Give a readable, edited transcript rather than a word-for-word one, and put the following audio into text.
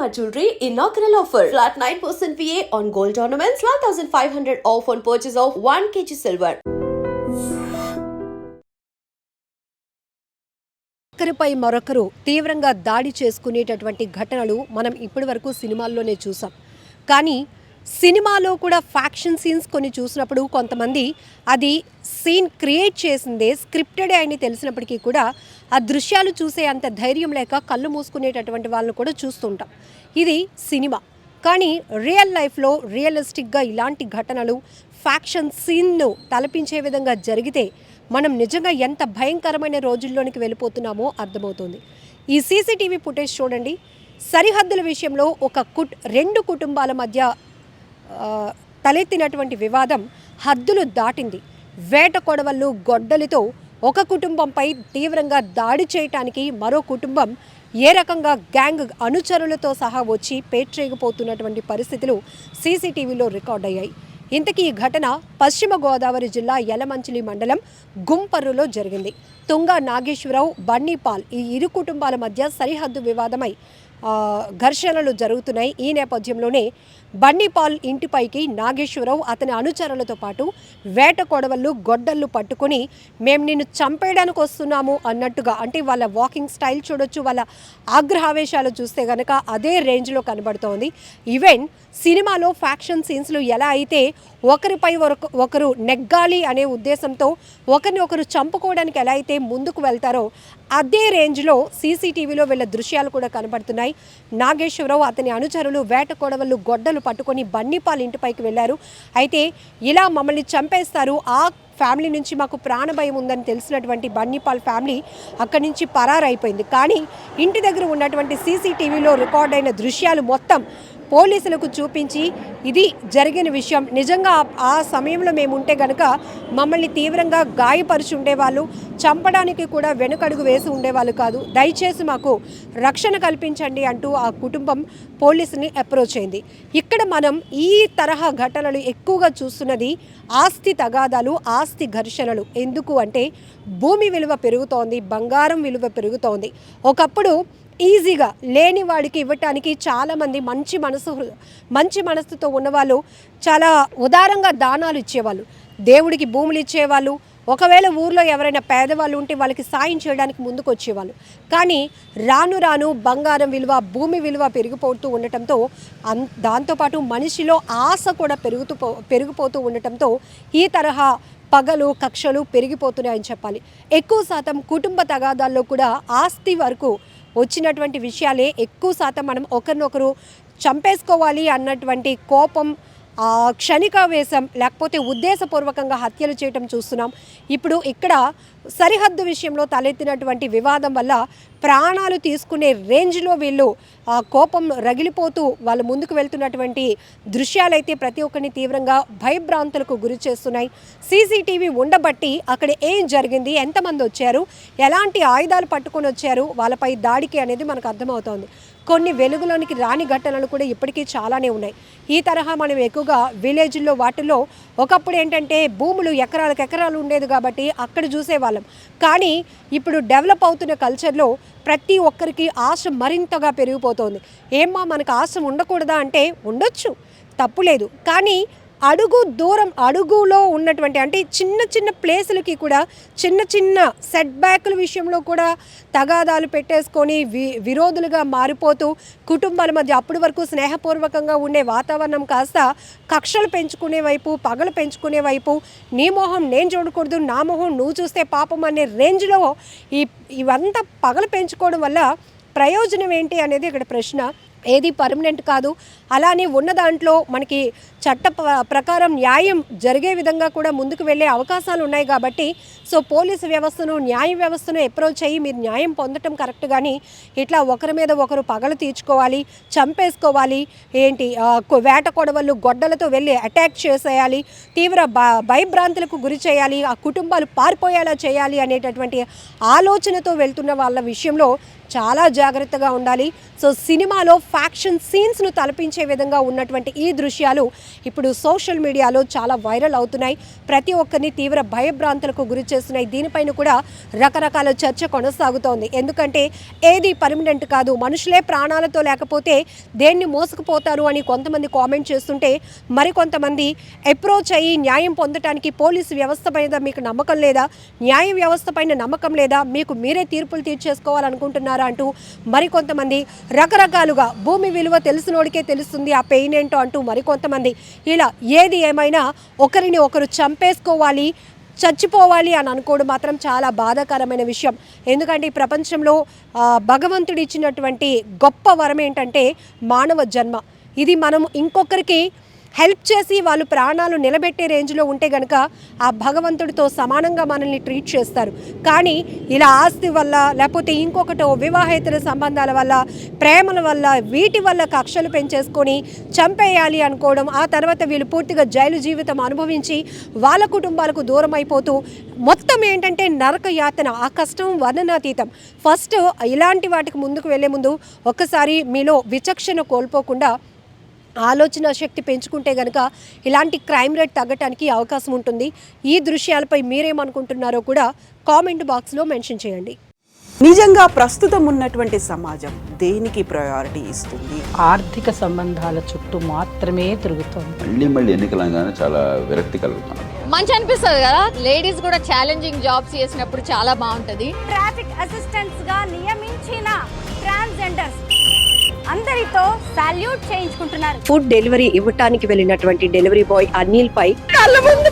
Shalimar Jewelry inaugural offer. Flat 9% VA on gold ornaments, 12,500 off on purchase of 1 kg silver. ఒకరిపై మరొకరు తీవ్రంగా దాడి చేసుకునేటటువంటి ఘటనలు మనం ఇప్పటివరకు సినిమాల్లోనే చూసాం. కానీ సినిమాలో కూడా ఫ్యాక్షన్ సీన్స్ కొన్ని చూసినప్పుడు కొంతమంది అది సీన్ క్రియేట్ చేసిందే స్క్రిప్టెడే అని తెలిసినప్పటికీ కూడా ఆ దృశ్యాలు చూసే అంత ధైర్యం లేక కళ్ళు మూసుకునేటటువంటి వాళ్ళని కూడా చూస్తుంటాం. ఇది సినిమా. కానీ రియల్ లైఫ్లో రియలిస్టిక్గా ఇలాంటి ఘటనలు ఫ్యాక్షన్ సీన్ను తలపించే విధంగా జరిగితే మనం నిజంగా ఎంత భయంకరమైన రోజుల్లోనికి వెళ్ళిపోతున్నామో అర్థమవుతుంది. ఈ సీసీటీవీ ఫుటేజ్ చూడండి. సరిహద్దుల విషయంలో రెండు కుటుంబాల మధ్య తలెత్తినటువంటి వివాదం హద్దులు దాటింది. వేట కొడవళ్ళు గొడ్డలితో ఒక కుటుంబంపై తీవ్రంగా దాడి చేయటానికి మరో కుటుంబం ఏ రకంగా గ్యాంగ్ అనుచరులతో సహా వచ్చి పేట్రేగిపోతున్నటువంటి పరిస్థితులు సీసీటీవీలో రికార్డ్ అయ్యాయి. ఇంతకీ ఈ ఘటన పశ్చిమ గోదావరి జిల్లా యలమంచిలి మండలం గుంపర్రులో జరిగింది. తుంగా నాగేశ్వరరావు, బన్నీపాల్ ఈ ఇరు కుటుంబాల మధ్య సరిహద్దు వివాదమై ఘర్షణలు జరుగుతున్నాయి. ఈ నేపథ్యంలోనే బన్నీపాల్ ఇంటిపైకి నాగేశ్వరరావు అతని అనుచరులతో పాటు వేట కొడవళ్ళు గొడ్డళ్ళు పట్టుకొని మేము నిన్ను చంపేయడానికి వస్తున్నాము అన్నట్టుగా, అంటే వాళ్ళ వాకింగ్ స్టైల్ చూడొచ్చు, వాళ్ళ ఆగ్రహావేశాలు చూస్తే కనుక అదే రేంజ్లో కనబడుతోంది. ఈవెన్ సినిమాలో ఫ్యాక్షన్ సీన్స్లు ఎలా అయితే ఒకరిపై ఒకరు నెగ్గాలి అనే ఉద్దేశంతో ఒకరిని ఒకరు చంపుకోవడానికి ఎలా అయితే ముందుకు వెళ్తారో అదే రేంజ్లో సీసీటీవీలో వీళ్ళ దృశ్యాలు కూడా కనబడుతున్నాయి. నాగేశ్వరరావు అతని అనుచరులు వేట కొడవళ్ళు గొడ్డలు పట్టుకొని బన్నీపాల్ ఇంటిపైకి వెళ్ళారు. అయితే ఇలా మమ్మల్ని చంపేస్తారు, ఆ ఫ్యామిలీ నుంచి మాకు ప్రాణభయం ఉందని తెలిసినటువంటి బన్నీపాల్ ఫ్యామిలీ అక్కడి నుంచి పరారైపోయింది. కానీ ఇంటి దగ్గర ఉన్నటువంటి సీసీటీవీలో రికార్డ్ అయిన దృశ్యాలు మొత్తం పోలీసులకు చూపించి ఇది జరిగిన విషయం, నిజంగా ఆ సమయంలో మేము ఉంటే కనుక మమ్మల్ని తీవ్రంగా గాయపరిచి ఉండేవాళ్ళు, చంపడానికి కూడా వెనుకడుగు వేసి ఉండేవాళ్ళు కాదు, దయచేసి మాకు రక్షణ కల్పించండి అంటూ ఆ కుటుంబం పోలీసుని అప్రోచ్ అయింది. ఇక్కడ మనం ఈ తరహా ఘటనలు ఎక్కువగా చూస్తున్నది ఆస్తి తగాదాలు, ఆస్తి ఘర్షణలు. ఎందుకు అంటే భూమి విలువ పెరుగుతోంది, బంగారం విలువ పెరుగుతోంది. ఒకప్పుడు ఈజీగా లేని వాడికి ఇవ్వటానికి చాలామంది మంచి మనసుతో ఉన్నవాళ్ళు చాలా ఉదారంగా దానాలు ఇచ్చేవాళ్ళు, దేవుడికి భూములు ఇచ్చేవాళ్ళు, ఒకవేళ ఊర్లో ఎవరైనా పేదవాళ్ళు ఉంటే వాళ్ళకి సాయం చేయడానికి ముందుకు వచ్చేవాళ్ళు. కానీ రాను రాను బంగారం విలువ, భూమి విలువ పెరిగిపోతూ ఉండటంతో దాంతోపాటు మనిషిలో ఆశ కూడా పెరిగిపోతూ ఉండటంతో ఈ తరహా పగలు కక్షలు పెరిగిపోతున్నాయని చెప్పాలి. ఎక్కువ శాతం కుటుంబ తగాదాల్లో కూడా ఆస్తి వరకు వచ్చినటువంటి విషయాలే ఎక్కువ శాతం మనం ఒకరినొకరు చంపేసుకోవాలి అన్నటువంటి కోపం, క్షణికావేశం, లేకపోతే ఉద్దేశపూర్వకంగా హత్యలు చేయటం చూస్తున్నాం. ఇప్పుడు ఇక్కడ సరిహద్దు విషయంలో తలెత్తినటువంటి వివాదం వల్ల ప్రాణాలు తీసుకునే రేంజ్లో వీళ్ళు కోపం రగిలిపోతూ వాళ్ళు ముందుకు వెళ్తున్నటువంటి దృశ్యాలైతే ప్రతి ఒక్కరిని తీవ్రంగా భయభ్రాంతులకు గురి చేస్తున్నాయి. సీసీటీవీ ఉండబట్టి అక్కడ ఏం జరిగింది, ఎంతమంది వచ్చారు, ఎలాంటి ఆయుధాలు పట్టుకొని వచ్చారు వాళ్ళపై దాడికి అనేది మనకు అర్థమవుతోంది. కొన్ని వెలుగులోనికి రాని ఘటనలు కూడా ఇప్పటికీ చాలానే ఉన్నాయి. ఈ తరహా మనం ఎక్కువగా విలేజ్ల్లో వాటిల్లో ఒకప్పుడు ఏంటంటే భూములు ఎకరాలు ఉండేది కాబట్టి అక్కడ చూసేవాళ్ళం. కానీ ఇప్పుడు డెవలప్ అవుతున్న కల్చర్లో ప్రతి ఒక్కరికి ఆశ మరింతగా పెరిగిపోతుంది. ఏమ్మా మనకు ఆశ ఉండకూడదా అంటే ఉండొచ్చు, తప్పులేదు. కానీ అడుగులో ఉన్నటువంటి అంటే చిన్న ప్లేసులకి కూడా చిన్న సెట్ బ్యాక్ల విషయంలో కూడా తగాదాలు పెట్టేసుకొని విరోధులుగా మారిపోతూ కుటుంబాల మధ్య అప్పటి వరకు స్నేహపూర్వకంగా ఉండే వాతావరణం కాస్త కక్షలు పెంచుకునే వైపు, పగలు పెంచుకునే వైపు, నీ మొహం నేను చూడకూడదు, నా మొహం నువ్వు చూస్తే పాపం అనే రేంజ్లో ఇవంతా పగలు పెంచుకోవడం వల్ల ప్రయోజనం ఏంటి అనేది ఇక్కడ ప్రశ్న. ఏది పర్మనెంట్ కాదు. అలానే ఉన్న దాంట్లో మనకి చట్ట ప్రకారం న్యాయం జరిగే విధంగా కూడా ముందుకు వెళ్ళే అవకాశాలు ఉన్నాయి కాబట్టి సో పోలీసు వ్యవస్థను, న్యాయ వ్యవస్థను అప్రోచ్ అయ్యి మీరు న్యాయం పొందటం కరెక్ట్. కానీ ఇట్లా ఒకరి మీద ఒకరు పగలు తీర్చుకోవాలి, చంపేసుకోవాలి, వేట కొడవళ్ళు గొడ్డలతో వెళ్ళి అటాక్ చేసేయాలి, తీవ్ర భయభ్రాంతులకు గురి చేయాలి, ఆ కుటుంబాలు పారిపోయేలా చేయాలి అనేటటువంటి ఆలోచనతో వెళ్తున్న వాళ్ళ విషయంలో చాలా జాగ్రత్తగా ఉండాలి. సో సినిమాలో ఫ్యాక్షన్ సీన్స్ను తలపించే విధంగా ఉన్నటువంటి ఈ దృశ్యాలు ఇప్పుడు సోషల్ మీడియాలో చాలా వైరల్ అవుతున్నాయి. ప్రతి ఒక్కరిని తీవ్ర భయభ్రాంతులకు గురి చేస్తున్నాయి. దీనిపైన కూడా రకరకాల చర్చ కొనసాగుతోంది. ఎందుకంటే ఏది పర్మనెంట్ కాదు, మనుషులే ప్రాణాలతో లేకపోతే దేన్ని మోసుకుపోతారు అని కొంతమంది కామెంట్ చేస్తుంటే, మరికొంతమంది అప్రోచ్ అయ్యి న్యాయం పొందడానికి పోలీసు వ్యవస్థ పైన మీకు నమ్మకం లేదా, న్యాయ వ్యవస్థ పైన నమ్మకం లేదా, మీకు మీరే తీర్పులు తీర్చేసుకోవాలనుకుంటున్నారా అంటూ మరికొంతమంది రకరకాలుగా భూమి విలువ తెలిసినోడికే తెలుస్తుంది ఆ పెయిన్ ఏంటో అంటూ మరికొంతమంది ఇలా ఏది ఏమైనా ఒకరిని ఒకరు చంపేసుకోవాలి, చచ్చిపోవాలి అని అనుకోవడం మాత్రం చాలా బాధాకరమైన విషయం. ఎందుకంటే ఈ ప్రపంచంలో భగవంతుడు ఇచ్చినటువంటి గొప్ప వరం ఏంటంటే మానవ జన్మ. ఇది మనం ఇంకొకరికి హెల్ప్ చేసి వాళ్ళు ప్రాణాలు నిలబెట్టే రేంజ్లో ఉంటే కనుక ఆ భగవంతుడితో సమానంగా మనల్ని ట్రీట్ చేస్తారు. కానీ ఇలా ఆస్తి వల్ల లేకపోతే ఇంకొకటో వివాహేతర సంబంధాల వల్ల, ప్రేమల వల్ల, వీటి వల్ల కక్షలు పెంచేసుకొని చంపేయాలి అనుకోవడం, ఆ తర్వాత వీళ్ళు పూర్తిగా జైలు జీవితం అనుభవించి వాళ్ళ కుటుంబాలకు దూరం అయిపోతూ మొత్తం ఏంటంటే నరక యాతన, ఆ కష్టం వర్ణనాతీతం. ఫస్ట్ ఇలాంటి వాటికి ముందుకు వెళ్ళే ముందు ఒక్కసారి మీలో విచక్షణ కోల్పోకుండా ఆలోచన శక్తి పెంచుకుంటే కనుక ఇలాంటి క్రైమ్ రేట్ తగ్గటానికి అవకాశం ఉంటుంది. ఈ దృశ్యాలపై మీరేమనుకుంటున్నారో కూడా కామెంట్ బాక్స్లో మెన్షన్ చేయండి. నిజంగా ప్రస్తుతం ఉన్నటువంటి సమాజం దేనికి ప్రయారిటీ ఇస్తుంది? ఆర్థిక సంబంధాల చుట్టూ మాత్రమే తిరుగుతోంది. మళ్ళీ ఎన్నికలంగానే చాలా విరక్తి కలుగుతున్నాం. మంచి అనిపిస్తుంది కదా, లేడీస్ కూడా ఛాలెంజింగ్ జాబ్స్ చేసినప్పుడు చాలా బాగుంటది. ట్రాఫిక్ అసిస్టెంట్స్ గా నియమించిన ట్రాన్స్జెండర్స్ అందరితో సాల్యూట్ చేయించుకుంటున్నారు. ఫుడ్ డెలివరీ ఇవ్వటానికి వెళ్ళినటువంటి డెలివరీ బాయ్ అనిల్ పై కళ్ళ ముందు